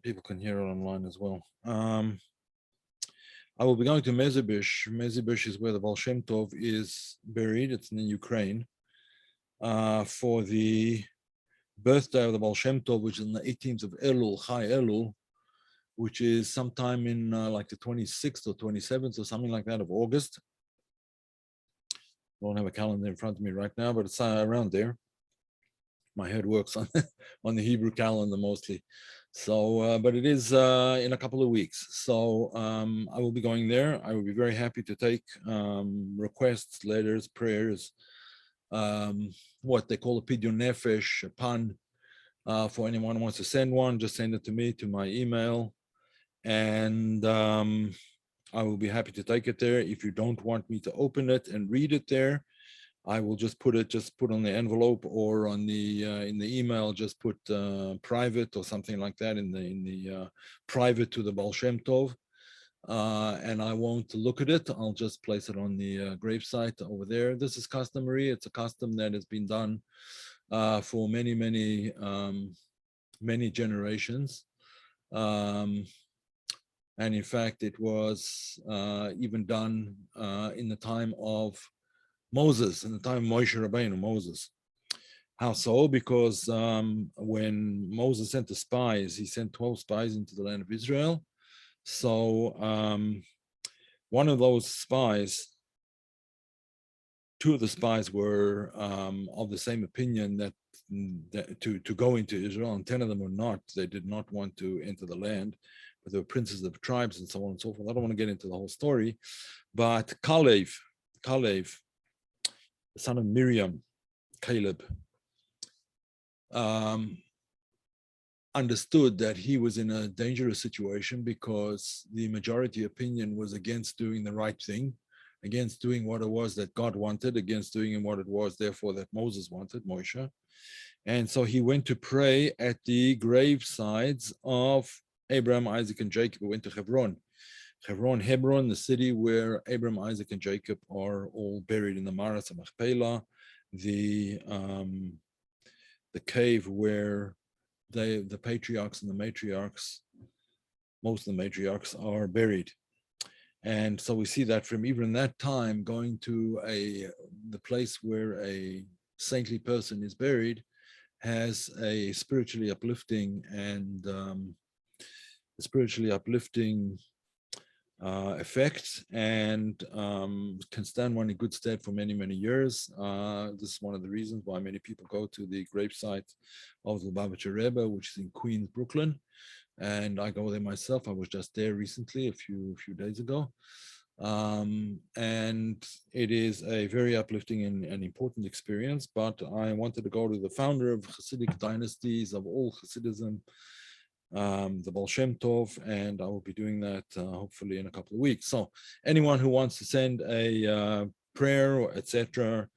people can hear it online as well. I will be going to Mezibish. Mezibish is where the Baal Shem Tov is buried. It's in Ukraine. For the birthday of the Baal Shem Tov, which is on the 18th of Elul, Chai Elul, which is sometime in like the 26th or 27th or something like that of August. I don't have a calendar in front of me right now, but it's around there. My head works on on the Hebrew calendar mostly. So, but it is in a couple of weeks. So I will be going there. I will be very happy to take requests, letters, prayers, what they call a pidyon nefesh, a pan. For anyone who wants to send one, just send it to me, to my email. And I will be happy to take it there. If you don't want me to open it and read it there, I will just put on the envelope or on the in the email. Just put private or something like that in the private to the Baal Shem Tov, and I won't look at it. I'll just place it on the gravesite over there. This is customary. It's a custom that has been done for many generations. And in fact, it was even done in the time of Moses, in the time of Moshe Rabbeinu, Moses. How so? Because when Moses sent the spies, he sent 12 spies into the land of Israel. So one of those spies, two of the spies were of the same opinion that to go into Israel, and 10 of them were not. They did not want to enter the land, but they were princes of tribes and so on and so forth. I don't want to get into the whole story, but Cleave, the son of Miriam, Caleb, understood that he was in a dangerous situation because the majority opinion was against doing the right thing, against doing what it was that God wanted, against doing what it was, therefore, that Moses wanted, Moshe. And so he went to pray at the gravesides of Abraham, Isaac, and Jacob. He went to Hebron, the city where Abraham, Isaac, and Jacob are all buried in the Maras Machpelah, the cave where the patriarchs and the matriarchs, most of the matriarchs, are buried. And so we see that from even that time, going to the place where a saintly person is buried has a spiritually uplifting effect, and can stand one in good stead for many years. This is one of the reasons why many people go to the gravesite of the Lubavitcher Rebbe, which is in Queens, Brooklyn, and I go there myself. I was just there recently, a few days ago, and it is a very uplifting and important experience. But I wanted to go to the founder of Hasidic dynasties, of all Hasidism, the Baal Shem Tov, and I will be doing that hopefully in a couple of weeks. So anyone who wants to send a prayer, etc.,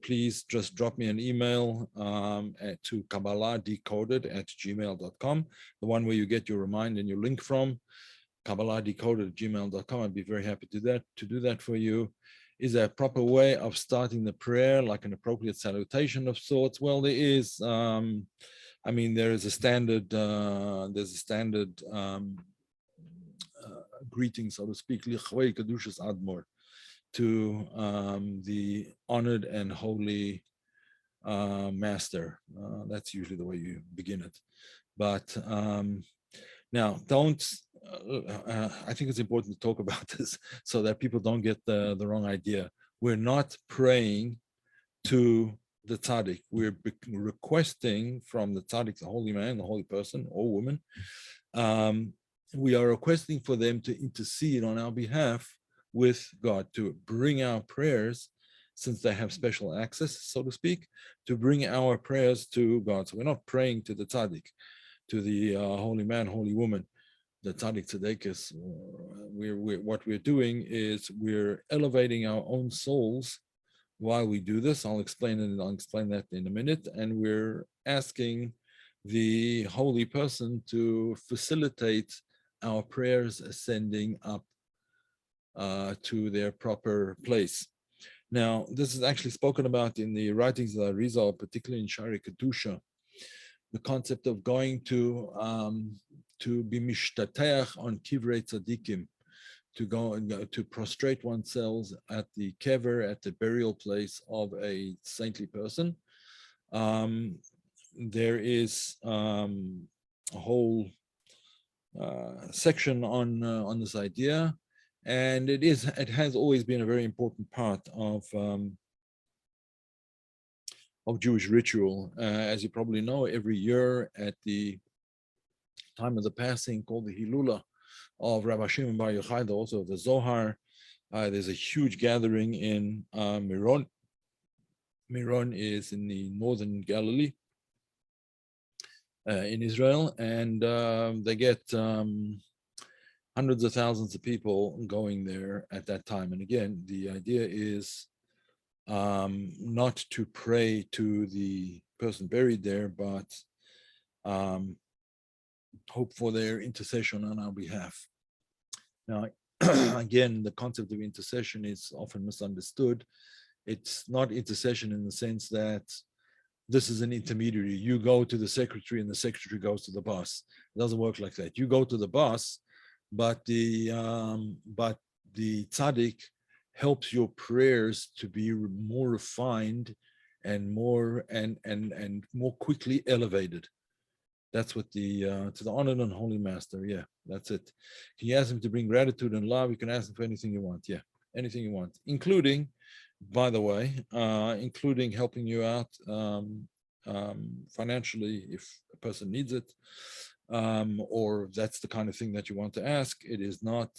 please just drop me an email to kabbalahdecoded@gmail.com, the one where you get your reminder and your link from, kabbalahdecoded@gmail.com. I'd be very happy to do that for you. Is there a proper way of starting the prayer, like an appropriate salutation of sorts? Well, there is. There is a standard. Greeting, so to speak, Lichvei Kedushas Admor, to the honored and holy master. That's usually the way you begin it. But now, don't. I think it's important to talk about this so that people don't get the wrong idea. We're not praying to the tzaddik. We're requesting from the tzaddik, the holy man, the holy person or woman. We are requesting for them to intercede on our behalf with God, to bring our prayers, since they have special access, so to speak, to bring our prayers to God. So we're not praying to the tzaddik, to the holy man, holy woman, the tzaddik tzaddikus. What we're doing is we're elevating our own souls while we do this. I'll explain that in a minute. And we're asking the holy person to facilitate our prayers ascending up to their proper place. Now, this is actually spoken about in the writings of the Arizal, particularly in Shari Kedusha, the concept of going to to be mishtateach on kivrei tzadikim, to go and to prostrate oneself at the kever, at the burial place of a saintly person. There is a whole section on this idea, and it has always been a very important part of Jewish ritual. As you probably know, every year at the time of the passing, called the Hilula of Rabbi Shimon Bar Yochai, also of the Zohar, there's a huge gathering in Meron. Meron is in the northern Galilee in Israel, and they get hundreds of thousands of people going there at that time. And again, the idea is not to pray to the person buried there, but hope for their intercession on our behalf. Now, again, the concept of intercession is often misunderstood. It's not intercession in the sense that this is an intermediary. You go to the secretary and the secretary goes to the boss. It doesn't work like that. You go to the boss, but the tzaddik helps your prayers to be more refined and more more quickly elevated. That's what to the honored and holy master. Yeah, that's it. Can you ask him to bring gratitude and love? You can ask him for anything you want. Yeah, anything you want, including, by the way, including helping you out financially if a person needs it, or that's the kind of thing that you want to ask. It is not.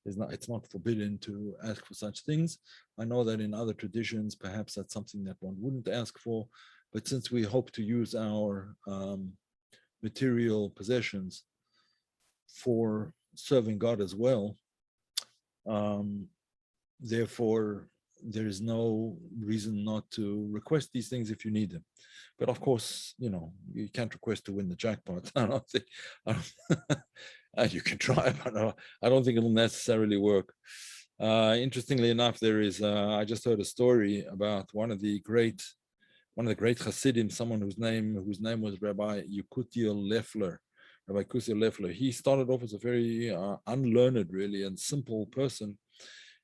It's not forbidden to ask for such things. I know that in other traditions, perhaps that's something that one wouldn't ask for. But since we hope to use our material possessions for serving God as well, therefore, there is no reason not to request these things if you need them. But of course, you know, you can't request to win the jackpot. I don't think, you can try, but I don't think it'll necessarily work. Interestingly enough, there is, I just heard a story about one of the great Hasidim, someone whose name was Rabbi Yekutiel Leffler. Rabbi Yekutiel Leffler. He started off as a very unlearned, really, and simple person,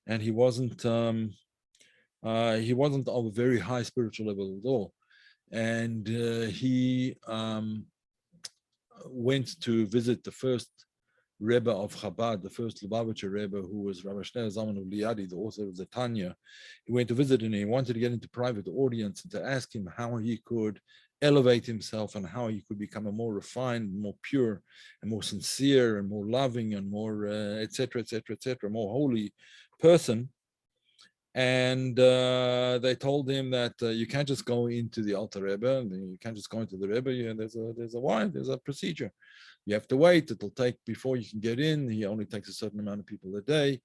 and he wasn't of a very high spiritual level at all. And he went to visit the first Rebbe of Chabad, the first Lubavitcher Rebbe, who was Rabbi Shneur Zalman of Liadi, the author of the Tanya. He went to visit and he wanted to get into private audience and to ask him how he could elevate himself and how he could become a more refined, more pure, and more sincere, and more loving, and more etc., etc., etc., more holy person. And they told him that you can't just go into the Alter Rebbe, and you can't just go into the Rebbe. There's a procedure. You have to wait. It'll take before you can get in. He only takes a certain amount of people a day. It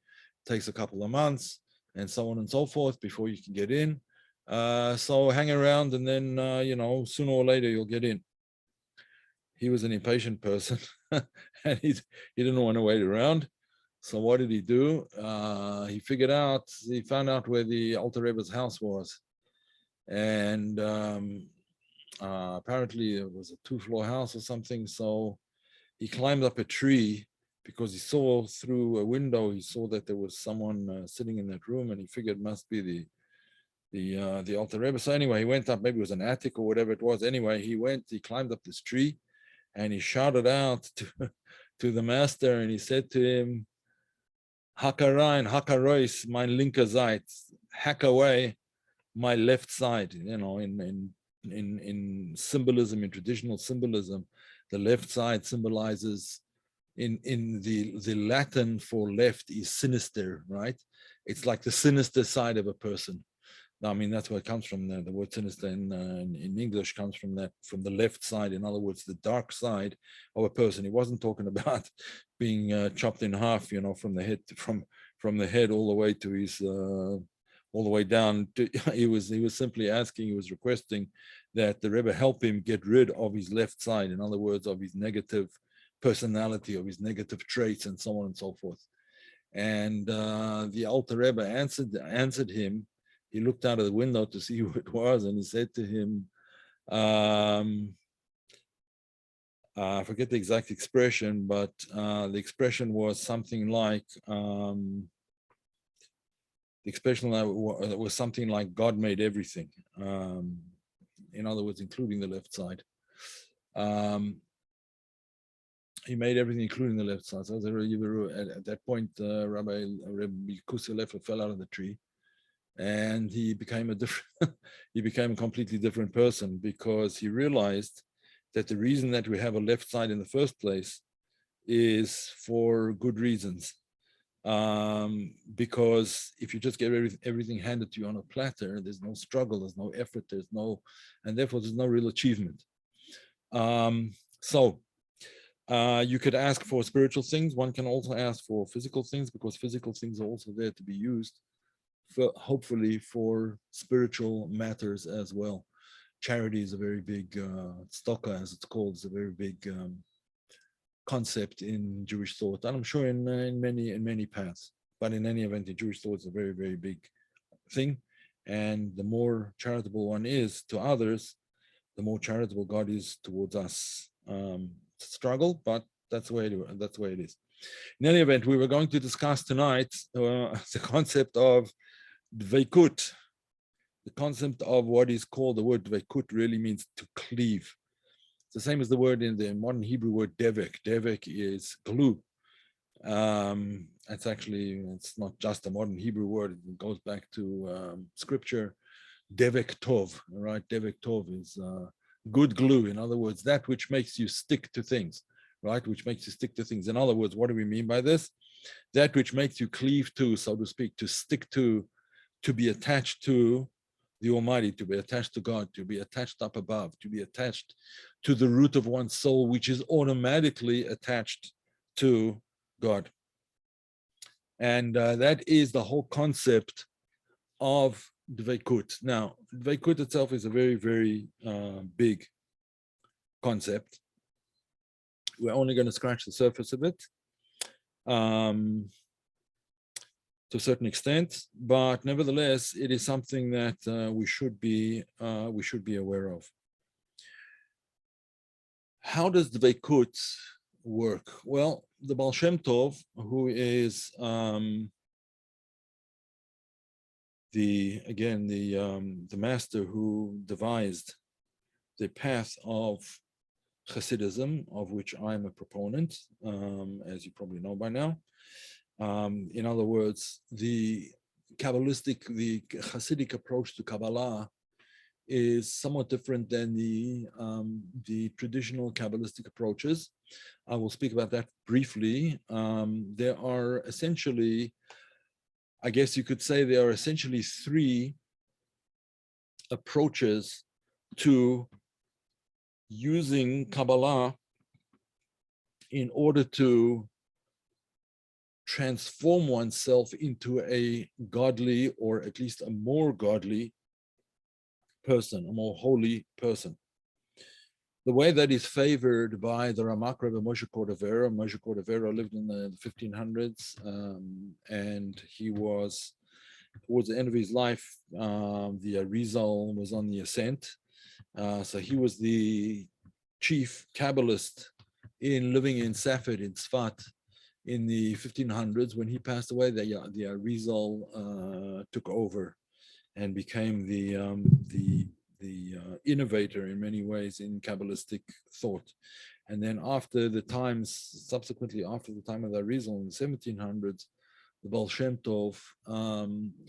takes a couple of months, and so on and so forth before you can get in. So hang around, and then you know, sooner or later you'll get in. He was an impatient person, and he didn't want to wait around. So what did he do? He found out where the Alter Rebbe's house was. And apparently it was a 2-floor house or something. So he climbed up a tree because he saw through a window, he saw that there was someone sitting in that room, and he figured it must be the Alter Rebbe. So anyway, he went up, maybe it was an attic or whatever it was. Anyway, he climbed up this tree and he shouted out to the master, and he said to him, Hakarein, Hakarois, mein linker Seite, hack away my left side. You know, in symbolism, in traditional symbolism, the left side symbolizes, in the Latin for left is sinister, right? It's like the sinister side of a person. I mean, that's where it comes from. The word sinister in English comes from the left side. In other words, the dark side of a person. He wasn't talking about being chopped in half, you know, from the head from the head all the way to his all the way down. He was simply asking. He was requesting that the Rebbe help him get rid of his left side. In other words, of his negative personality, of his negative traits, and so on and so forth. And the Alter Rebbe answered him. He looked out of the window to see who it was, and he said to him, I forget the exact expression, but the expression was something like God made everything. In other words, including the left side. He made everything, including the left side. So at that point, Rabbi Kusilev fell out of the tree, and he became a completely different person, because he realized that the reason that we have a left side in the first place is for good reasons. Because if you just get everything handed to you on a platter, there's no struggle, there's no effort, and therefore there's no real achievement. So you could ask for spiritual things. One can also ask for physical things, because physical things are also there to be used for, hopefully, for spiritual matters as well. Charity is a very big, tzedakah, as it's called, is a very big concept in Jewish thought, and I'm sure in many paths. But in any event, in Jewish thought, it's a very, very big thing. And the more charitable one is to others, the more charitable God is towards us. Struggle, but that's the way it is. In any event, we were going to discuss tonight the concept of Deveikut. The concept of what is called, the word Deveikut really means to cleave. It's the same as the word in the modern Hebrew word devek. Devek is glue. It's not just a modern Hebrew word. It goes back to scripture. Devek tov, right? Devek tov is good glue. In other words, that which makes you stick to things, right? Which makes you stick to things. In other words, what do we mean by this? That which makes you cleave to, so to speak, to stick to be attached to the Almighty, to be attached to God, to be attached up above, to be attached to the root of one's soul, which is automatically attached to God. And that is the whole concept of Deveikut. Now, Deveikut itself is a very, very big concept. We're only going to scratch the surface of it to a certain extent, but nevertheless, it is something that we should be aware of. How does Deveikut work? Well, the Baal Shem Tov, who is the master who devised the path of Hasidism, of which I'm a proponent, as you probably know by now. In other words, the Hasidic approach to Kabbalah is somewhat different than the traditional Kabbalistic approaches. I will speak about that briefly. There are essentially, I guess you could say, there are essentially three approaches to using Kabbalah in order to transform oneself into a godly, or at least a more godly person, a more holy person. The way that is favored by the Ramak Rebbe Moshe Cordovero. Moshe Cordovero lived in the 1500s, and he was, towards the end of his life, the Arizal was on the ascent. So he was the chief Kabbalist living in Safed, in Tzfat, in the 1500s. When he passed away, the Arizal took over and became the innovator in many ways in Kabbalistic thought. And then subsequently after the time of the Arizal in the 1700s, the Baal Shem Tov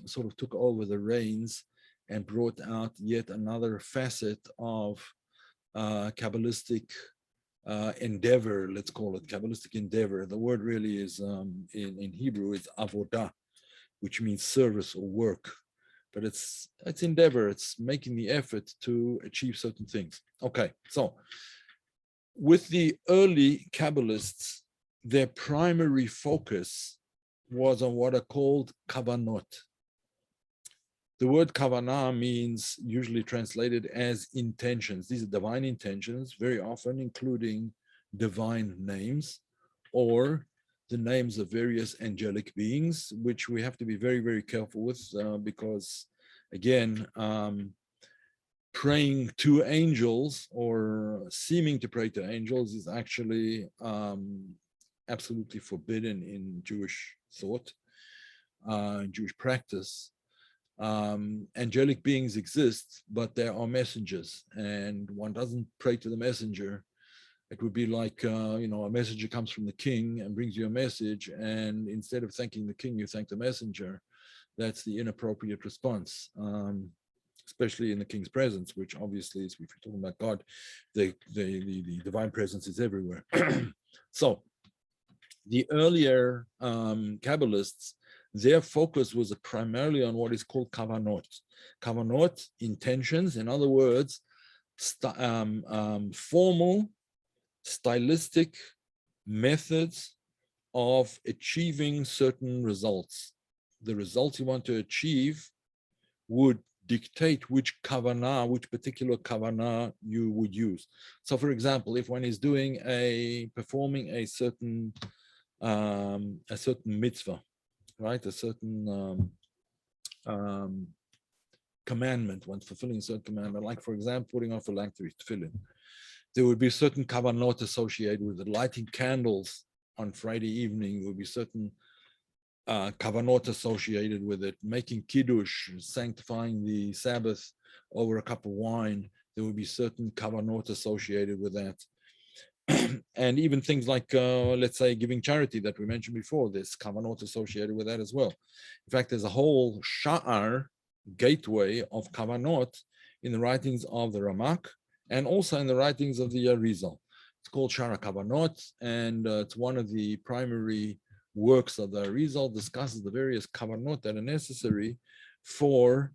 sort of took over the reins and brought out yet another facet of Kabbalistic endeavor, let's call it Kabbalistic endeavor. The word really is, in Hebrew, it's avodah, which means service or work. But it's endeavor, it's making the effort to achieve certain things. Okay, so with the early Kabbalists, their primary focus was on what are called kavanot. The word kavanah means, usually translated as intentions. These are divine intentions, very often including divine names or the names of various angelic beings, which we have to be very, very careful with, because, again, praying to angels or seeming to pray to angels is actually absolutely forbidden in Jewish thought, Jewish practice. Angelic beings exist, but there are messengers, and one doesn't pray to the messenger. It would be like, a messenger comes from the king and brings you a message, and instead of thanking the king, you thank the messenger. That's the inappropriate response, especially in the king's presence, which obviously is, if you're talking about God, the divine presence is everywhere. So the earlier Kabbalists, their focus was primarily on what is called kavanot. Kavanot, intentions, in other words, formal, stylistic methods of achieving certain results. The results you want to achieve would dictate which kavanah, which particular kavanah you would use. So, for example, if one is performing a certain mitzvah, right? A certain commandment, one's fulfilling a certain commandment, like, for example, putting on phylactery, tefillin. There would be certain kavanot associated with it. Lighting candles on Friday evening, there would be certain kavanot associated with it. Making kiddush, sanctifying the Sabbath over a cup of wine, there would be certain kavanot associated with that. And even things like, let's say, giving charity that we mentioned before, there's kavanot associated with that as well. In fact, there's a whole sha'ar, gateway of kavanot in the writings of the Ramak and also in the writings of the Arizal. It's called Sha'ar Kavanot, and it's one of the primary works of the Arizal, discusses the various kavanot that are necessary for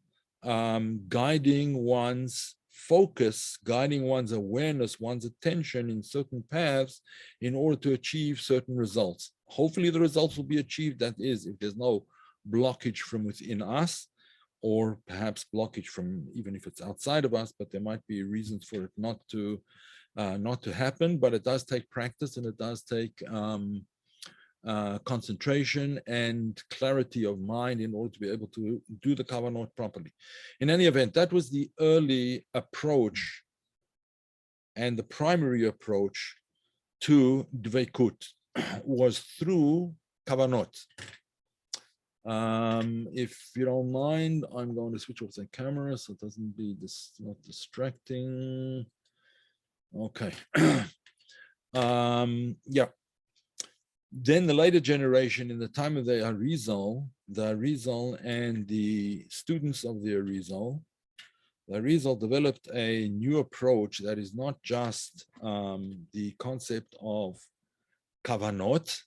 guiding one's focus, guiding one's awareness, one's attention in certain paths in order to achieve certain results. Hopefully the results will be achieved, that is, if there's no blockage from within us, or perhaps blockage from, even if it's outside of us, but there might be reasons for it not to happen. But it does take practice, and it does take concentration and clarity of mind in order to be able to do the kavanot properly. In any event, that was the early approach and the primary approach to Deveikut, was through kavanot. If you don't mind, I'm going to switch off the camera so it doesn't be not distracting. Okay. Yeah. Then the later generation, in the time of the Arizal and the students of the Arizal developed a new approach that is not just the concept of kavanot,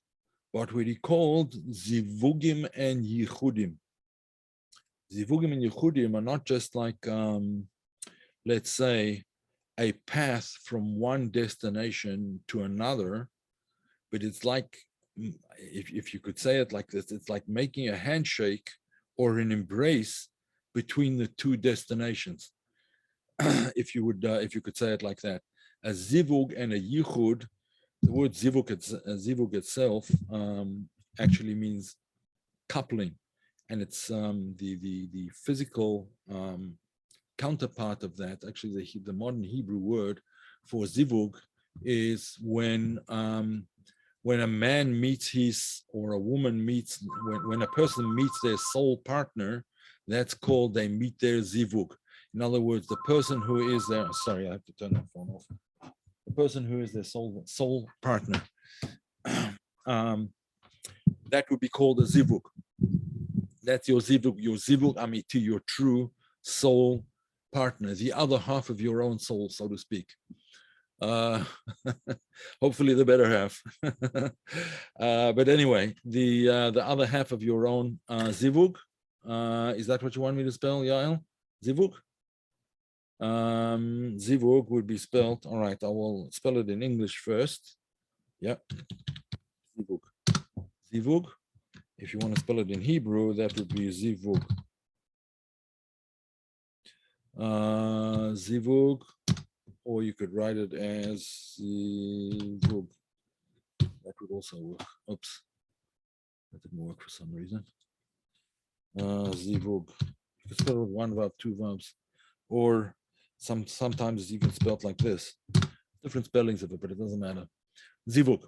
but what he called zivugim and yichudim. Zivugim and yichudim are not just like, let's say, a path from one destination to another, but it's like, if you could say it like this, it's like making a handshake or an embrace between the two destinations. If you could say it like that, a zivug and a yichud. The word zivug itself actually means coupling, and it's the physical counterpart of that. Actually, the modern Hebrew word for zivug is when a man meets or a woman meets, when a person meets their soul partner, that's called they meet their zivug. In other words, the person who is their, sorry, I have to turn that phone off. The person who is their soul partner, that would be called a zivug. That's your zivug. Your zivug, I mean, to your true soul partner, the other half of your own soul, so to speak. Hopefully the better half. But anyway, the other half of your own zivug. Is that what you want me to spell, Yael? Zivug? Zivug would be spelled, all right, I will spell it in English first. Yeah, Zivug. Zivug. If you want to spell it in Hebrew, that would be Zivug. Zivug, or you could write it as Zivug. That would also work. Oops, that didn't work for some reason. Zivug. You can spell it with one verb, two verbs, or Sometimes it's even spelled like this. Different spellings of it, but it doesn't matter. Zivug.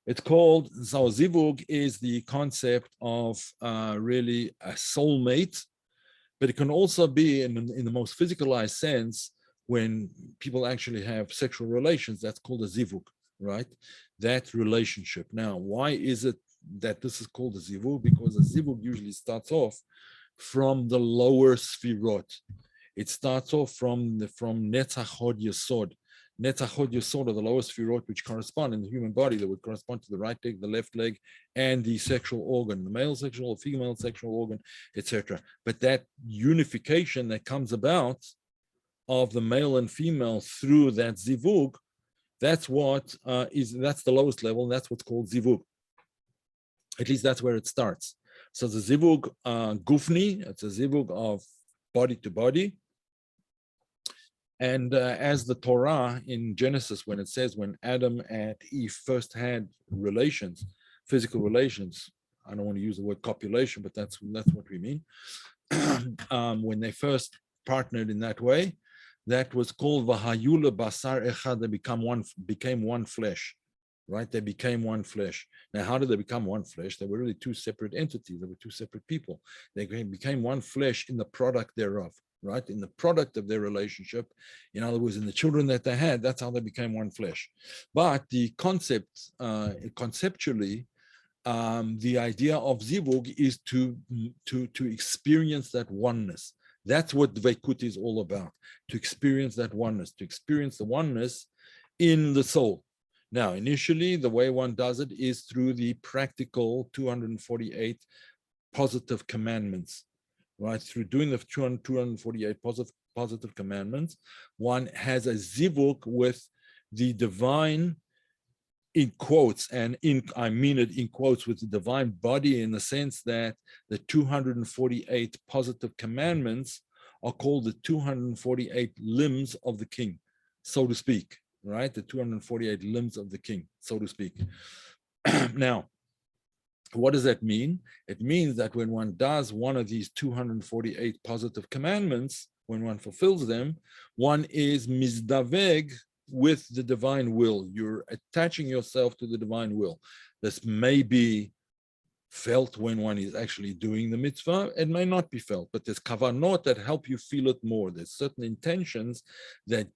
It's called, so zivug is the concept of really a soulmate, but it can also be in the most physicalized sense when people actually have sexual relations. That's called a zivug, right? That relationship. Now, why is it that this is called a zivug? Because a zivug usually starts off from the lower sfirot. It starts off from Netzach Hod Yesod. Netzach Hod Yesod are the lowest sfirot, which correspond in the human body, that would correspond to the right leg, the left leg, and the sexual organ, the male sexual or female sexual organ, etc. But that unification that comes about of the male and female through that zivug, that's that's the lowest level, and that's what's called zivug. At least that's where it starts. So the zivug gufni, it's a zivug of body to body. And as the Torah in Genesis, when it says when Adam and Eve first had relations, physical relations, I don't want to use the word copulation, but that's what we mean. When they first partnered in that way, that was called Vahayula Basar Echad. They became one flesh, right? They became one flesh. Now, how did they become one flesh? They were really two separate entities. They were two separate people. They became one flesh in the product thereof, right? In the product of their relationship. In other words, in the children that they had, that's how they became one flesh. But the concept, conceptually, the idea of zivug is to experience that oneness. That's what Deveikut is all about, to experience that oneness, to experience the oneness in the soul. Now, initially, the way one does it is through the practical 248 positive commandments, right? Through doing the 248 positive commandments, one has a zivug with the divine, in quotes, and I mean it in quotes, with the divine body, in the sense that the 248 positive commandments are called the 248 limbs of the king, so to speak, right? The 248 limbs of the king, so to speak. Now, what does that mean? It means that when one does one of these 248 positive commandments, when one fulfills them, one is mizdaveg with the divine will. You're attaching yourself to the divine will. This may be felt when one is actually doing the mitzvah. It may not be felt, but there's kavanot that help you feel it more. There's certain intentions that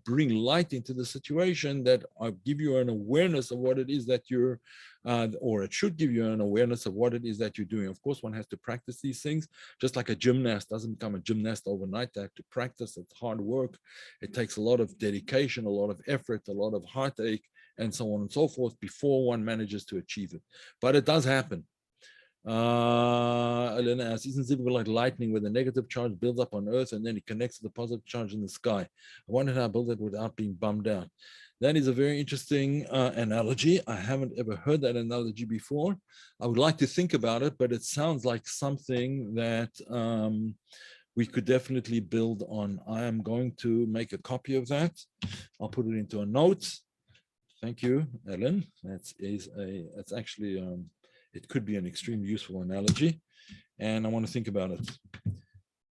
bring light into the situation, that give you an awareness of what it is that you're, or it should give you an awareness of what it is that you're doing. Of course, one has to practice these things, just like a gymnast doesn't become a gymnast overnight. They have to practice. It's hard work. It takes a lot of dedication, a lot of effort, a lot of heartache, and so on and so forth, before one manages to achieve it. But it does happen. Elena asks, isn't zivug like lightning, where the negative charge builds up on earth and then it connects to the positive charge in the sky? I wonder how to build it without being bummed out. That is a very interesting analogy. I haven't ever heard that analogy before. I would like to think about it, but it sounds like something that we could definitely build on. I am going to make a copy of that. I'll put it into a note. Thank you, Ellen. That's actually, it could be an extremely useful analogy, and I want to think about it.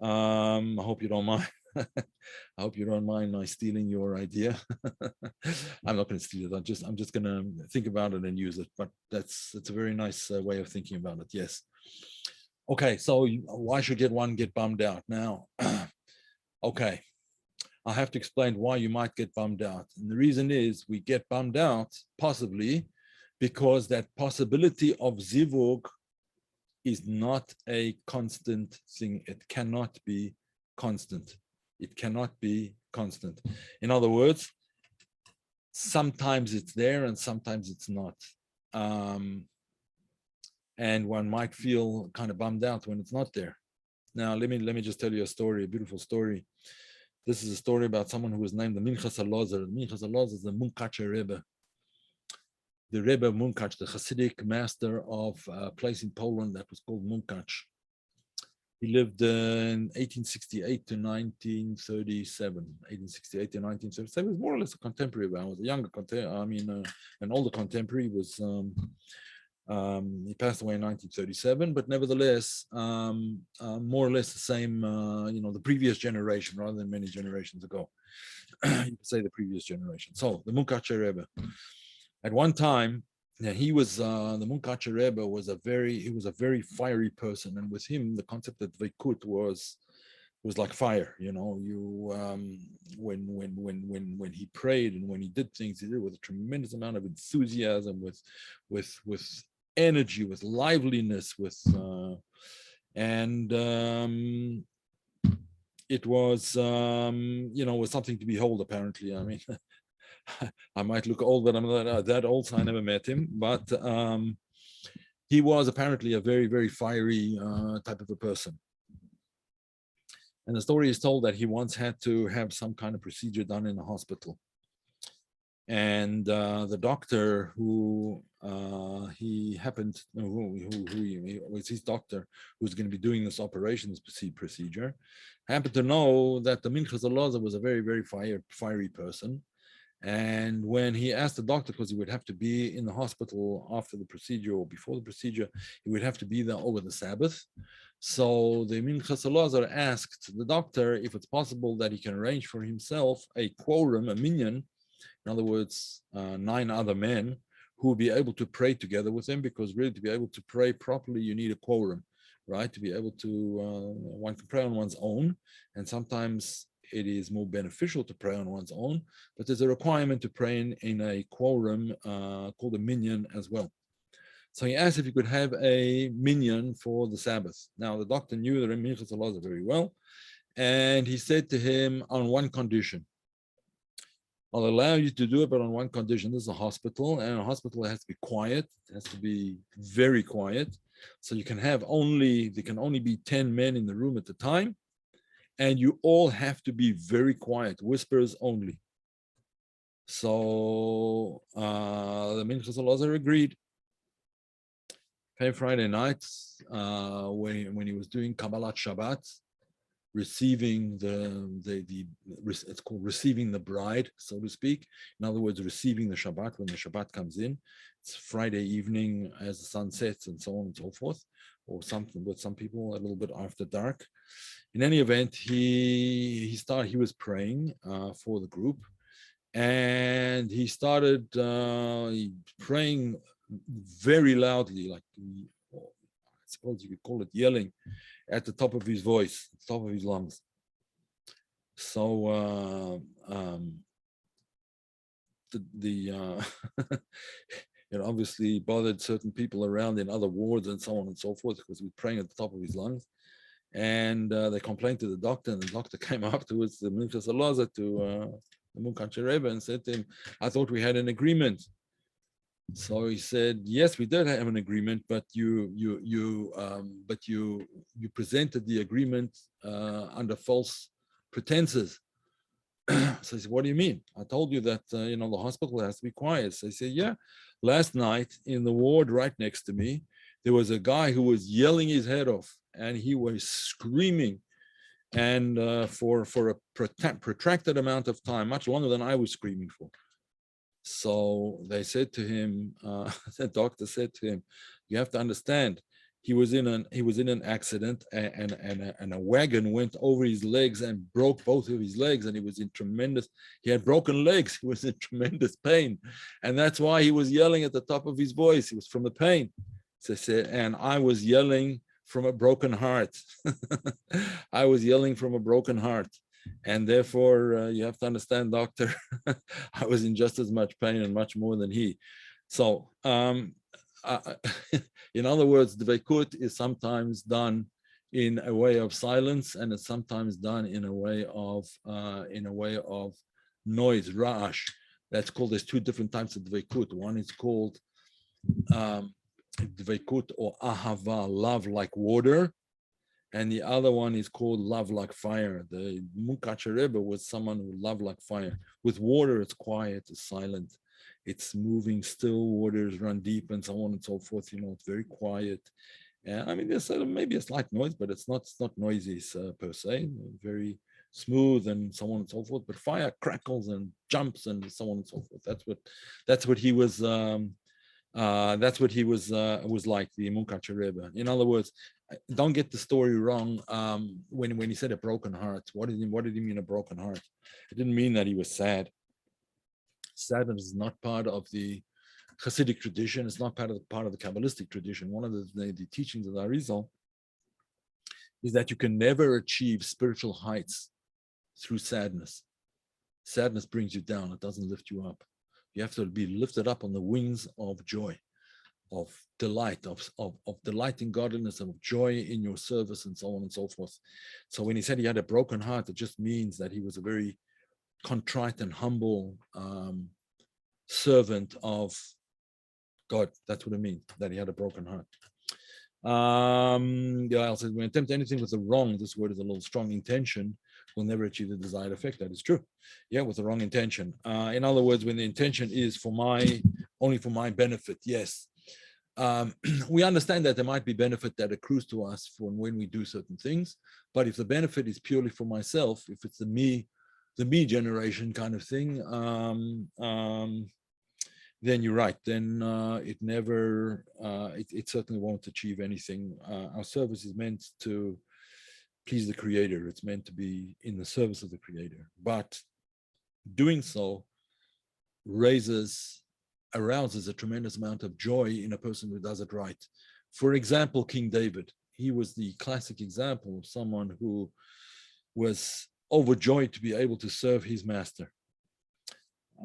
I hope you don't mind. I hope you don't mind my stealing your idea. I'm not going to steal it. I'm just going to think about it and use it. But it's a very nice way of thinking about it. Yes. Okay. So why should one get bummed out now? Okay. I have to explain why you might get bummed out. And the reason is we get bummed out possibly because that possibility of zivug is not a constant thing. It cannot be constant. It cannot be constant. In other words, sometimes it's there and sometimes it's not. And one might feel kind of bummed out when it's not there. Now, let me just tell you a story, a beautiful story. This is a story about someone who was named the Minchas HaLozer. Minchas HaLozer is the Munkacher Rebbe. The Rebbe of Munkach, the Hasidic master of a place in Poland that was called Munkach. He lived in 1868 to 1937. 1868 to 1937. He was more or less a contemporary of ours, a younger contemporary, an older contemporary. Was He passed away in 1937, but nevertheless, more or less the same, the previous generation rather than many generations ago. You could say the previous generation. So the Munkacher Rebbe, at one time, he was the Munkacher Rebbe was a very fiery person, and with him the concept of Deveikut was like fire. When he prayed and when he did things, he did it with a tremendous amount of enthusiasm, with energy, with liveliness, and it was was something to behold. Apparently, I mean, I might look old, but I'm not that old, so I never met him. But he was apparently a very, very fiery type of a person. And the story is told that he once had to have some kind of procedure done in a hospital. And the doctor who he was his doctor who was going to be doing this operation, this procedure, happened to know that the Minchas Elazar was a very, very fiery person. And when he asked the doctor, because he would have to be in the hospital after the procedure or before the procedure, he would have to be there over the Sabbath. So the Minchas Elazar asked the doctor if it's possible that he can arrange for himself a quorum, a minyan, in other words, 9 other men who will be able to pray together with him, because really to be able to pray properly, you need a quorum, right? To be able to, one can pray on one's own, and sometimes it is more beneficial to pray on one's own, but there's a requirement to pray in a quorum called a minyan as well. So he asked if he could have a minyan for the Sabbath. Now the doctor knew the Minchas Elazar very well, and he said to him, on one condition: I'll allow you to do it, but on one condition. This is a hospital, and a hospital has to be quiet. It has to be very quiet. So there can only be 10 men in the room at the time, and you all have to be very quiet, whispers only. So the Minchas Elazar agreed. Friday night, when he was doing Kabbalah Shabbat, receiving it's called receiving the bride, so to speak. In other words, receiving the Shabbat when the Shabbat comes in. It's Friday evening as the sun sets and so on and so forth, or something with some people a little bit after dark. In any event, he was praying for the group, and he started praying very loudly, like, I suppose you could call it yelling, at the top of his voice, top of his lungs. So it obviously bothered certain people around in other wards and so on and so forth, because he was praying at the top of his lungs. And they complained to the doctor, and the doctor came afterwards to the Minchas Elazar, to the Munkacher Rebbe, and said to him, I thought we had an agreement. So he said, yes, we did have an agreement, but you presented the agreement under false pretenses. So he said, what do you mean? I told you that the hospital has to be quiet. So he said, yeah, last night in the ward right next to me, there was a guy who was yelling his head off, and he was screaming, and for a protracted amount of time, much longer than I was screaming for. So they said to him, the doctor said to him, you have to understand, he was in an accident, and a wagon went over his legs and broke both of his legs, and he had broken legs. He was in tremendous pain, and that's why he was yelling at the top of his voice. It was from the pain. So they said, and I was yelling from a broken heart. I was yelling from a broken heart. And therefore, you have to understand, doctor, I was in just as much pain and much more than he. So, in other words, the Deveikut is sometimes done in a way of silence, and it's sometimes done in a way of noise, ra'ash. That's called. There's 2 different types of Deveikut. One is called Deveikut or ahava, love like water. And the other one is called love like fire. The Munkacher Rebbe was someone who loved like fire. With water, it's quiet, it's silent, it's moving still, waters run deep, and so on and so forth. It's very quiet. And I mean, there's maybe a slight noise, but it's not noisy per se. Very smooth and so on and so forth. But fire crackles and jumps and so on and so forth. That's what he was That's what he was like, the Munkacher Rebbe. In other words, don't get the story wrong. When he said a broken heart, what did he mean a broken heart? It didn't mean that he was sad. Sadness is not part of the Hasidic tradition. It's not part of the Kabbalistic tradition. One of the teachings of the Arizal is that you can never achieve spiritual heights through sadness. Sadness brings you down. It doesn't lift you up. You have to be lifted up on the wings of joy, of delight, of delight in godliness, of joy in your service, and so on and so forth. So when he said he had a broken heart, it just means that he was a very contrite and humble servant of God. That's what it means, that he had a broken heart. I said, when attempt anything with the wrong, this word is a little strong, intention, will never achieve the desired effect. That is true. Yeah, with the wrong intention. In other words, when the intention is only for my benefit, yes. We understand that there might be benefit that accrues to us when we do certain things, but if the benefit is purely for myself, if it's the me generation kind of thing, then you're right. Then it certainly won't achieve anything. Our service is meant to please the Creator. It's meant to be in the service of the Creator. But doing so arouses a tremendous amount of joy in a person who does it right. For example, King David. He was the classic example of someone who was overjoyed to be able to serve his master.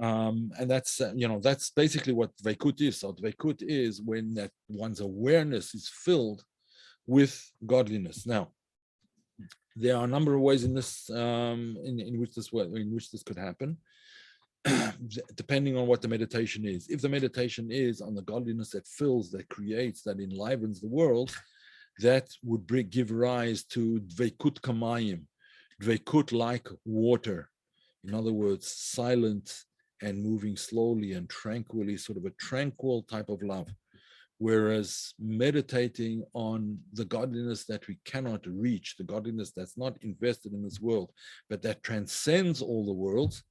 And that's basically what Deveikut is. So Deveikut is when that one's awareness is filled with godliness. Now, there are a number of ways in this in which this could happen, depending on what the meditation is. If the meditation is on the godliness that fills, that creates, that enlivens the world, that would give rise to Deveikut kamayim, Deveikut like water. In other words, silent and moving slowly and tranquilly, sort of a tranquil type of love. Whereas meditating on the godliness that we cannot reach, the godliness that's not invested in this world, but that transcends all the worlds,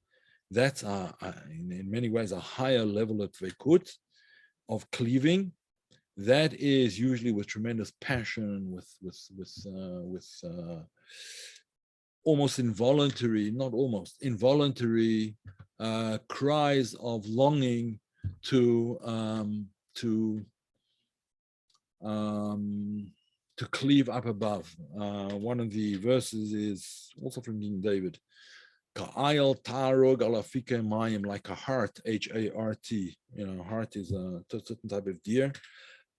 that's in many ways a higher level of Deveikut, of cleaving. That is usually with tremendous passion, with almost involuntary, not almost, involuntary cries of longing to cleave up above. One of the verses is also from King David. Ka'ayal tarog alafike mayim, like a hart, H-A-R-T. Hart is a certain type of deer.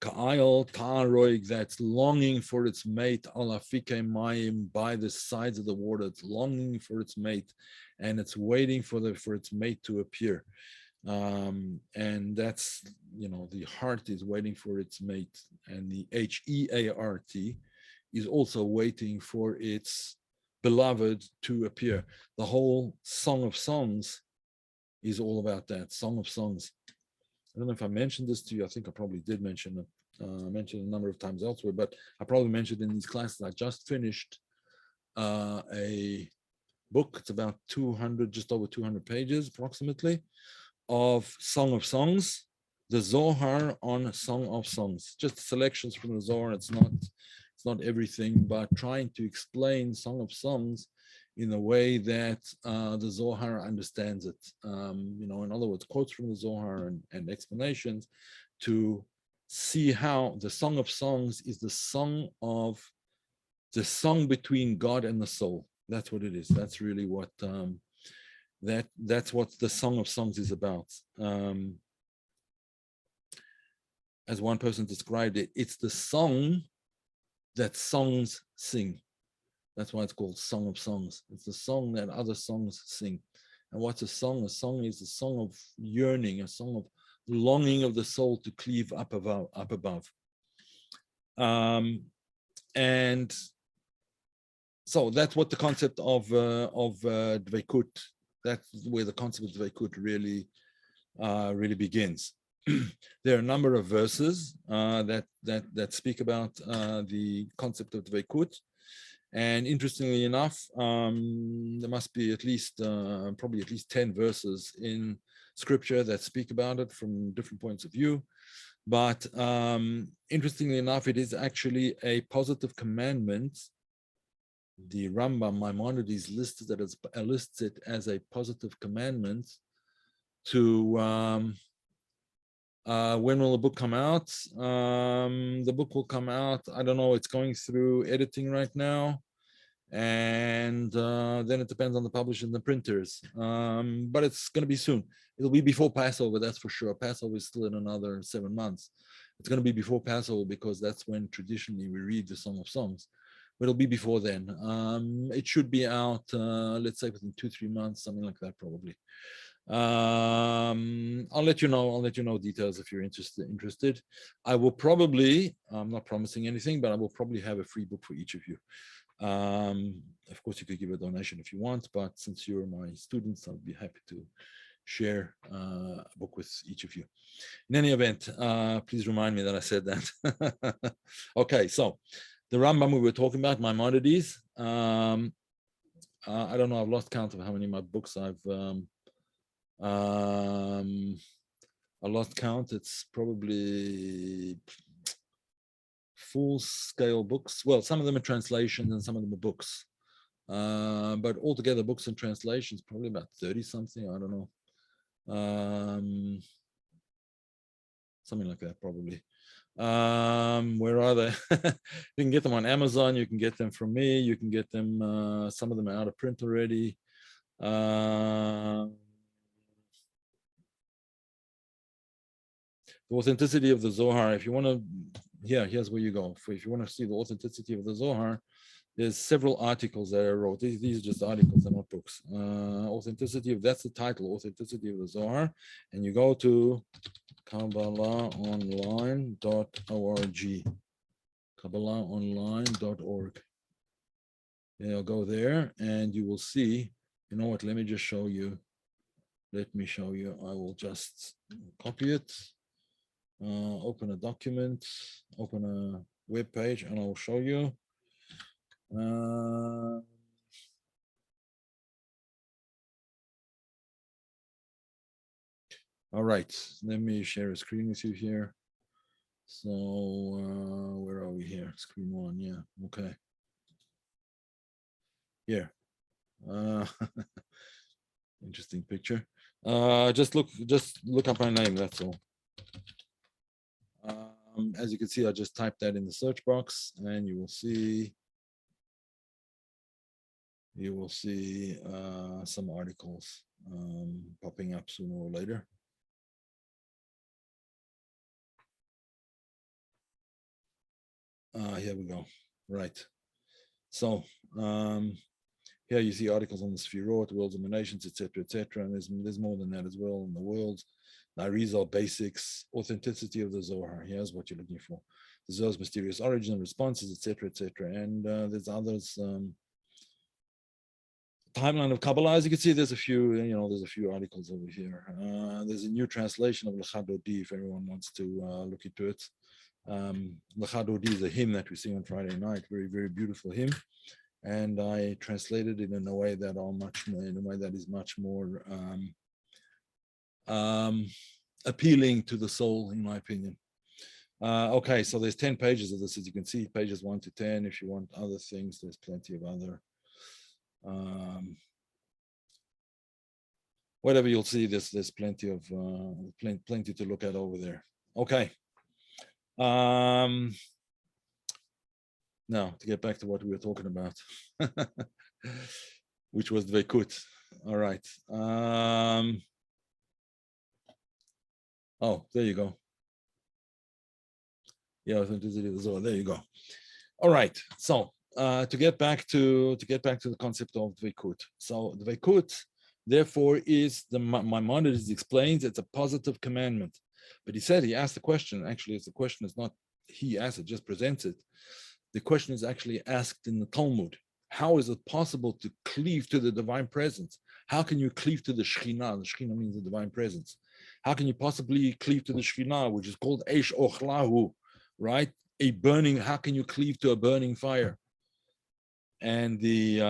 Ka'ayal tarog, that's longing for its mate, alafike mayim, by the sides of the water. It's longing for its mate, and it's waiting for its mate to appear. And that's, the heart is waiting for its mate, and the H-E-A-R-T is also waiting for its beloved to appear. The whole Song of Songs is all about that. Song of Songs. I don't know if I mentioned this to you. I think I probably did mention it. I mentioned it a number of times elsewhere, but I probably mentioned in these classes. I just finished a book. It's about 200, just over 200 pages approximately, of Song of Songs, the Zohar on Song of Songs. Just selections from the Zohar. It's not everything, but trying to explain Song of Songs in a way that the Zohar understands it. In other words, quotes from the Zohar and explanations to see how the Song of Songs is the song between God and the soul. That's what it is. That's really what that's what the Song of Songs is about. As one person described it, it's the song that songs sing. That's why it's called Song of Songs. It's the song that other songs sing. And what's a song? A song is a song of yearning, a song of longing of the soul to cleave up above. And so that's what the concept of Deveikut, that's where the concept of Deveikut really begins. There are a number of verses that speak about the concept of Deveikut, and interestingly enough, there must be probably at least 10 verses in scripture that speak about it from different points of view. But interestingly enough, it is actually a positive commandment. The Rambam Maimonides lists it as a positive commandment to when will the book come out? The book will come out, I don't know, it's going through editing right now. And then it depends on the publishers and the printers. But it's going to be soon. It'll be before Passover, that's for sure. Passover is still in another 7 months. It's going to be before Passover because that's when traditionally we read the Song of Songs. But it'll be before then. It should be out, let's say within 2-3 months, something like that, probably. I'll let you know details if you're interested. I will probably, I'm not promising anything, but I will probably have a free book for each of you. Of course, you could give a donation if you want, but since you're my students, I'll be happy to share a book with each of you. In any event, please remind me that I said that. Okay, so the Rambam we were talking about, Maimonides. I don't know, I've lost count of how many of my books I lost count. It's probably full-scale books. Well, some of them are translations and some of them are books. But altogether, books and translations, probably about 30-something, I don't know. Something like that, probably. Where are they? You can get them on Amazon. You can get them from me. You can get them, some of them are out of print already. The authenticity of the Zohar, if you want to, here's where you go. If you want to see the authenticity of the Zohar, there's several articles that I wrote. These are just articles, they're not books. That's the title, Authenticity of the Zohar. And you go to KabbalahOnline.org. KabbalahOnline.org. You'll go there and you will see, you know what, let me just show you. Let me show you. I will just copy it. Open a document, open a web page, and I'll show you. All right, let me share a screen with you here. So where are we here? Screen one, yeah, okay. Here. Interesting picture. Just look up my name, that's all. As you can see, I just typed that in the search box and you will see some articles popping up sooner or later. Here we go. Right. So here you see articles on the Sfirot, world's emanations, etc., etc. And there's more than that as well in the world. The Arizal basics, authenticity of the Zohar. Here's what you're looking for: the Zohar's mysterious origin, responses, etc., etc. And there's others. Timeline of Kabbalah. As you can see, there's a few. There's a few articles over here. There's a new translation of Lechad Odi if everyone wants to look into it. Lechad Odi is a hymn that we sing on Friday night. Very, very beautiful hymn. And I translated it in a way that is much more appealing to the soul, in my opinion. Okay, so there's 10 pages of this, as you can see, pages 1 to 10. If you want other things, there's plenty of other. Whatever you'll see, there's plenty of plenty to look at over there. Okay. Now, to get back to what we were talking about, which was Deveikut. All right. Oh, there you go. Yeah, authenticity of the Zohar. There you go. All right. So to get back to the concept of Deveikut. So Deveikut, therefore, is Maimonides explains it's a positive commandment. But he asked the question. Actually, the question is not he asked it, just presents it. The question is actually asked in the Talmud. How is it possible to cleave to the divine presence? How can you cleave to the Shekhinah? The Shekhinah means the divine presence. How can you possibly cleave to the Shekhinah, which is called Eish Ochlahu, right? A burning, how can you cleave to a burning fire? And the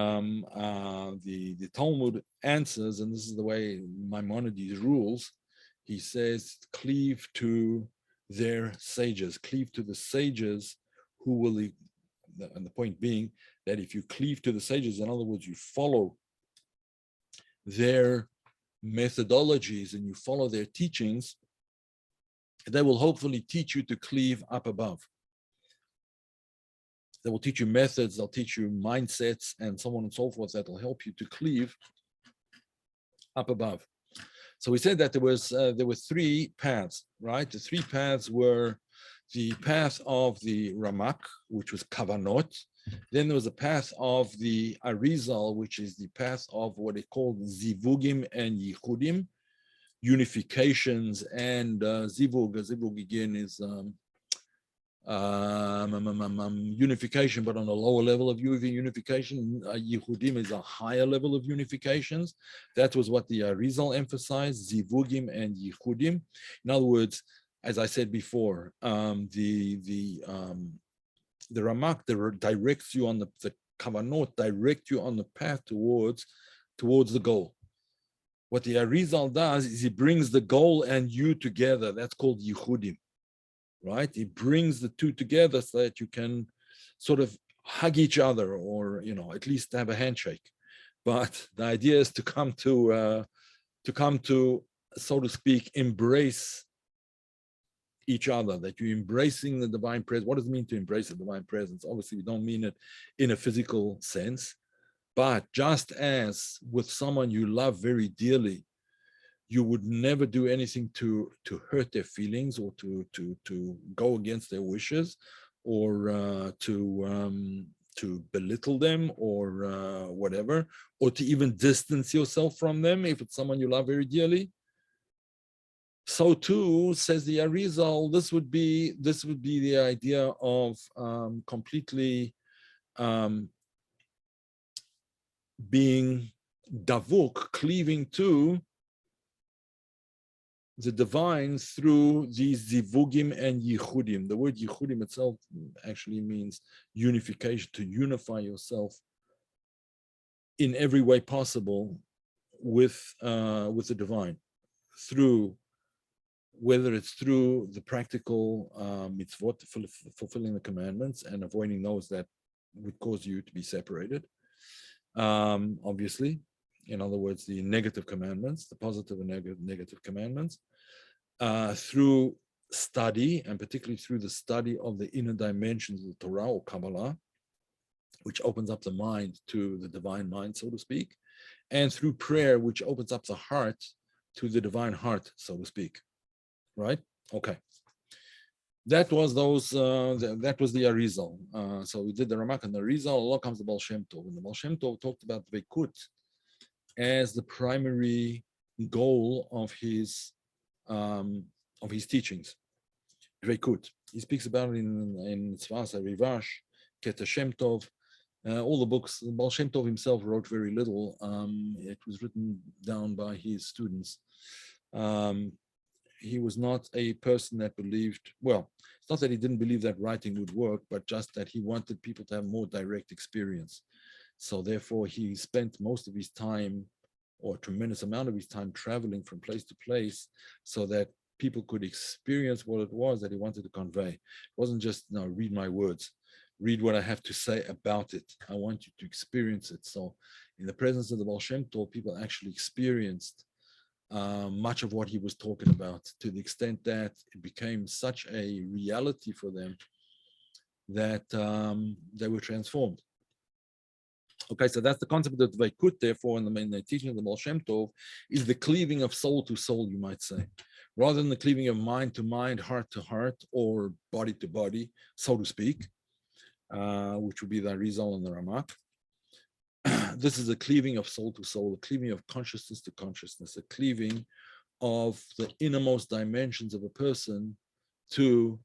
Talmud answers, and this is the way Maimonides rules. He says, cleave to their sages, cleave to the sages who will, and the point being that if you cleave to the sages, in other words, you follow their methodologies and you follow their teachings, they will hopefully teach you to cleave up above. They will teach you methods, they'll teach you mindsets, and so on and so forth that will help you to cleave up above. So we said that there were three paths, right? The three paths were the path of the Ramak, which was Kavanot. Then there was a path of the Arizal, which is the path of what they called Zivugim and Yichudim, unifications, and Zivug again is unification, but on a lower level of unification. Yichudim is a higher level of unifications. That was what the Arizal emphasized, Zivugim and Yichudim. In other words, as I said before, the Ramak directs you on the Kavanot, direct you on the path towards the goal. What the Arizal does is he brings the goal and you together. That's called Yichudim, right? He brings the two together so that you can sort of hug each other, or at least have a handshake. But the idea is to come to, so to speak, embrace each other, that you're embracing the divine presence. What does it mean to embrace the divine presence? Obviously, we don't mean it in a physical sense, but just as with someone you love very dearly, you would never do anything to hurt their feelings, or to go against their wishes, or to belittle them, or whatever, or to even distance yourself from them if it's someone you love very dearly. So too, says the Arizal, this would be the idea of completely being davuk, cleaving to the divine through these zivugim and yichudim. The word yichudim itself actually means unification, to unify yourself in every way possible with the divine, through, whether it's through the practical mitzvot, fulfilling the commandments and avoiding those that would cause you to be separated. Obviously, in other words, the negative commandments, the positive and negative commandments, through study, and particularly through the study of the inner dimensions of the Torah or Kabbalah, which opens up the mind to the divine mind, so to speak, and through prayer, which opens up the heart to the divine heart, so to speak. Right? Okay. That was that was the Arizal. So we did the Ramak and the Arizal. Allah comes the Baal Shem Tov, and the Baal Shem Tov talked about Deveikut as the primary goal of his teachings. Deveikut. He speaks about it in Tzvas Rivash, Ket Shem Tov. All the books. The Baal Shem Tov himself wrote very little. It was written down by his students. He was not a person that believed, well, it's not that he didn't believe that writing would work, but just that he wanted people to have more direct experience. So therefore, he spent most of his time, or a tremendous amount of his time, traveling from place to place so that people could experience what it was that he wanted to convey. It wasn't just, no, read my words, read what I have to say about it. I want you to experience it. So in the presence of the Baal Shem Tov, people actually experienced much of what he was talking about, to the extent that it became such a reality for them that they were transformed. Okay, so that's the concept of Deveikut, therefore, in the main teaching of the Baal Shem Tov, is the cleaving of soul to soul, you might say, rather than the cleaving of mind to mind, heart to heart, or body to body, so to speak, which would be the Arizal and the Ramak. This is a cleaving of soul to soul, a cleaving of consciousness to consciousness, a cleaving of the innermost dimensions of a person to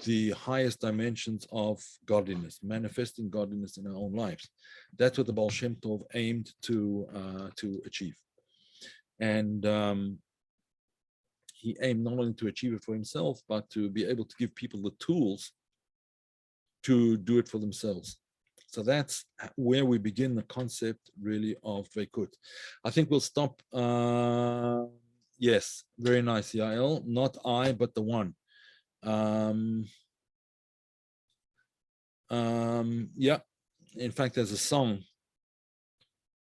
the highest dimensions of godliness, manifesting godliness in our own lives. That's what the Baal Shem Tov aimed to achieve. And he aimed not only to achieve it for himself, but to be able to give people the tools to do it for themselves. So that's where we begin the concept really of Deveikut. I think we'll stop. Yes, very nice, Yael. Not I, but the one. Yeah. In fact, there's a song.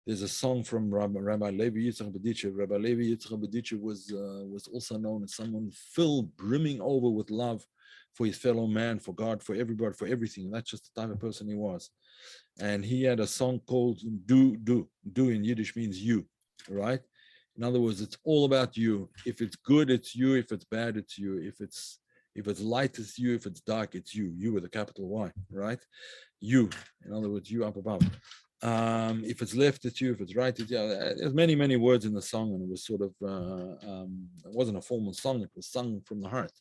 There's a song from Rabbi Levi Yitzchak Bedicher. Rabbi Levi Yitzchak Bedicher was also known as someone filled, brimming over with love for his fellow man, for God, for everybody, for everything. That's just the type of person he was. And he had a song called Do. Do in Yiddish means you, right? In other words, it's all about you. If it's good, it's you. If it's bad, it's you. If it's light, it's you. If it's dark, it's you. You with a capital Y, right? You. In other words, you up above. If it's left, it's you. If it's right, it's you. There's many words in the song, and it was sort of it wasn't a formal song. It was sung from the heart.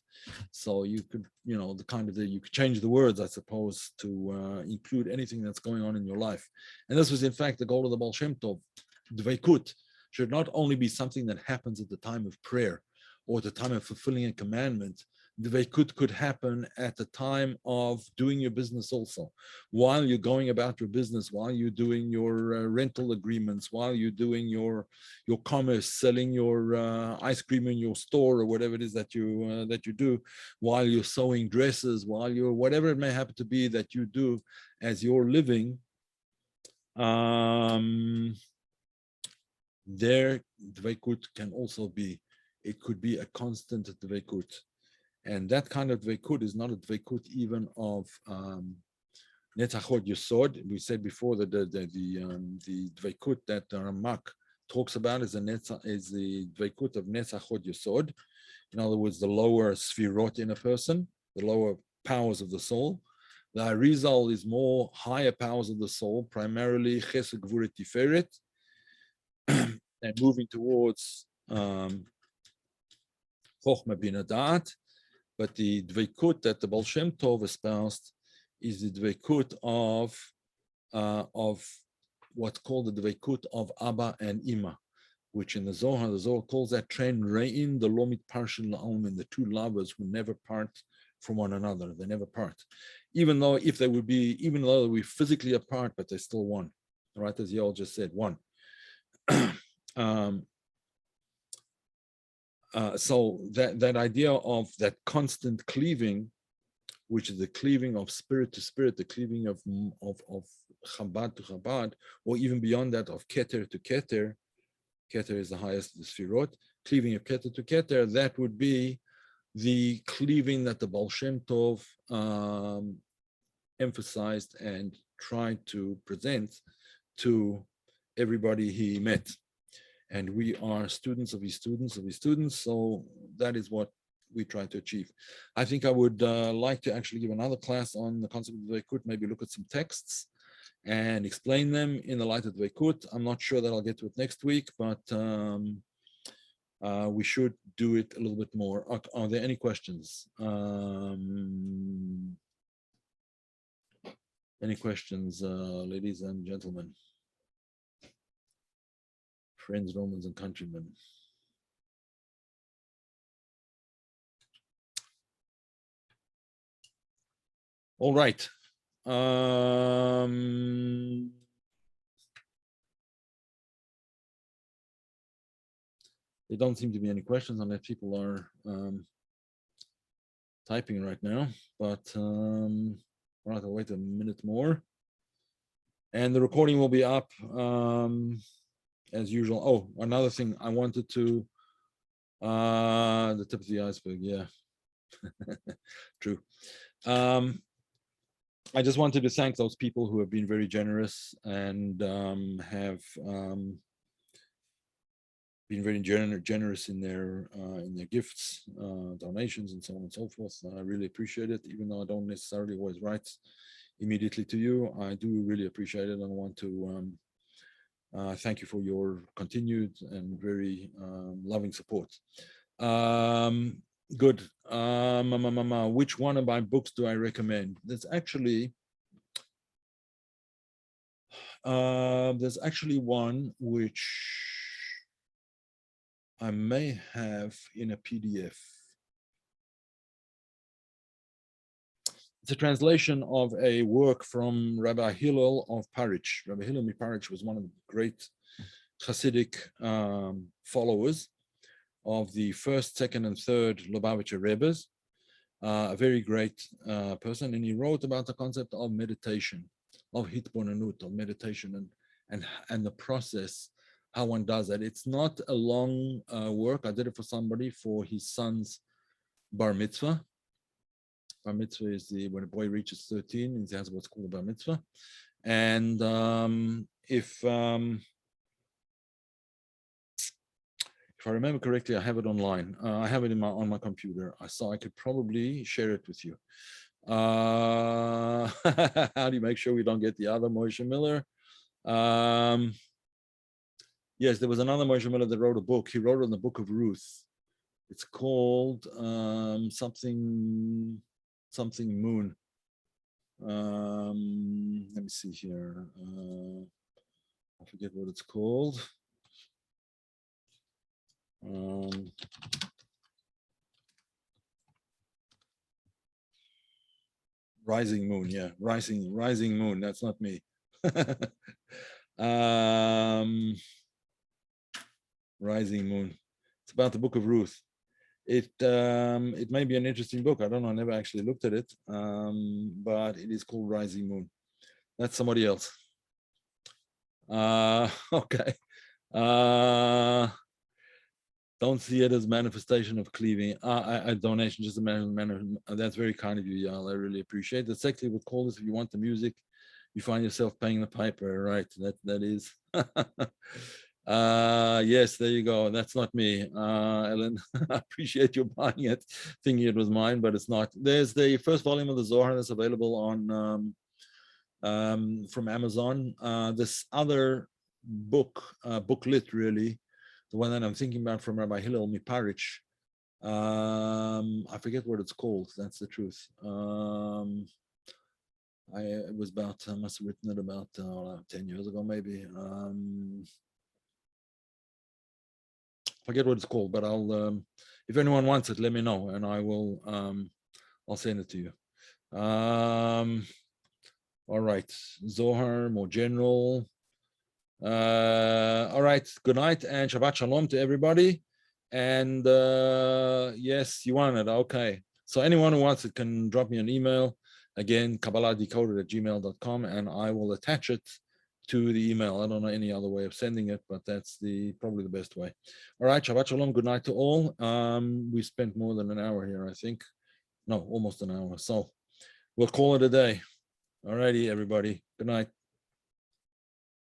So you could, you could change the words, I suppose, to include anything that's going on in your life. And this was, in fact, the goal of the Baal Shem Tov. Deveikut should not only be something that happens at the time of prayer or at the time of fulfilling a commandment. Deveikut could happen at the time of doing your business also. While you're going about your business, while you're doing your rental agreements, while you're doing your commerce, selling your ice cream in your store or whatever it is that you do, while you're sewing dresses, while you're whatever it may happen to be that you do as you're living, there Deveikut can also be. It could be a constant Deveikut. And that kind of Deveikut is not a Deveikut even of Netzachot Yesod. We said before that the Deveikut that Ramak talks about is the Deveikut of Netzachot Yesod. In other words, the lower sfirot in a person, the lower powers of the soul. The Arizal is more higher powers of the soul, primarily Chesed Gvurat Tiferet, and moving towards Chochmah Bina Da'at. But the Deveikut that the Baal Shem Tov espoused is the Deveikut of what's called the Deveikut of Abba and Ima, which in the Zohar calls that Tren Re'in, the Lomit Parshin La'almin, the two lovers who never part from one another. They never part. Even though we're physically apart, but they're still one. Right, as Yael just said, one. So that idea of that constant cleaving, which is the cleaving of spirit to spirit, the cleaving of Chabad to Chabad, or even beyond that of Keter to Keter. Keter is the highest of the Sfirot. Cleaving of Keter to Keter, that would be the cleaving that the Baal Shem Tov emphasized and tried to present to everybody he met. And we are students of his students, so that is what we try to achieve. I think I would like to actually give another class on the concept of Deveikut, maybe look at some texts and explain them in the light of Deveikut. I'm not sure that I'll get to it next week, but we should do it a little bit more. Are there any questions? Any questions, ladies and gentlemen? Friends, Romans, and countrymen. All right. There don't seem to be any questions unless people are typing right now, but I'll have to wait a minute more. And the recording will be up as usual. Oh, another thing I wanted to, the tip of the iceberg, yeah. True. I just wanted to thank those people who have been very generous and have been very generous in their gifts, donations, and so on and so forth. I really appreciate it, even though I don't necessarily always write immediately to you. I do really appreciate it, and I want to thank you for your continued and very loving support. Good. Which one of my books do I recommend? There's actually one which I may have in a PDF. It's a translation of a work from Rabbi Hillel of Parich. Rabbi Hillel Parich was one of the great Hasidic followers of the first, second, and third Lubavitcher Rebbes, a very great person, and he wrote about the concept of meditation, of hitbonanut, of meditation, and the process, how one does that. It's not a long work. I did it for somebody for his son's bar mitzvah. Bar mitzvah is when a boy reaches 13, he has what's called a bar mitzvah. And if I remember correctly, I have it online. I have it on my computer, so I could probably share it with you. How do you make sure we don't get the other Moshe Miller? Yes, there was another Moshe Miller that wrote a book. He wrote it on the Book of Ruth. It's called something Moon. Let me see here. I forget what it's called. Rising Moon, yeah, Rising Moon. That's not me. Rising Moon. It's about the Book of Ruth. It may be an interesting book. I don't know. I never actually looked at it, but it is called Rising Moon. That's somebody else. Okay. Don't see it as manifestation of cleaving. A donation, just a manner. That's very kind of you, Yal. I really appreciate it. Secondly, we'll call this if you want the music, you find yourself paying the piper, right? That is. Yes, there you go. That's not me, Ellen. I appreciate you buying it, thinking it was mine, but it's not. There's the first volume of the Zohar that's available on from Amazon. This other book, booklet really, the one that I'm thinking about from Rabbi Hillel Miparich. I forget what it's called. That's the truth. It was about, I must have written it about 10 years ago, maybe. Forget what it's called, but I'll, if anyone wants it, let me know, and I will, I'll send it to you. All right, Zohar, more general. All right, good night and Shabbat Shalom to everybody. And yes, you want it, okay. So anyone who wants it can drop me an email. Again, KabbalahDecoded@gmail.com, and I will attach it to the email. I don't know any other way of sending it, but that's probably the best way. All right, Shabbat Shalom, good night to all. We spent more than an hour here, I think. No, almost an hour. So we'll call it a day. All righty, everybody. Good night.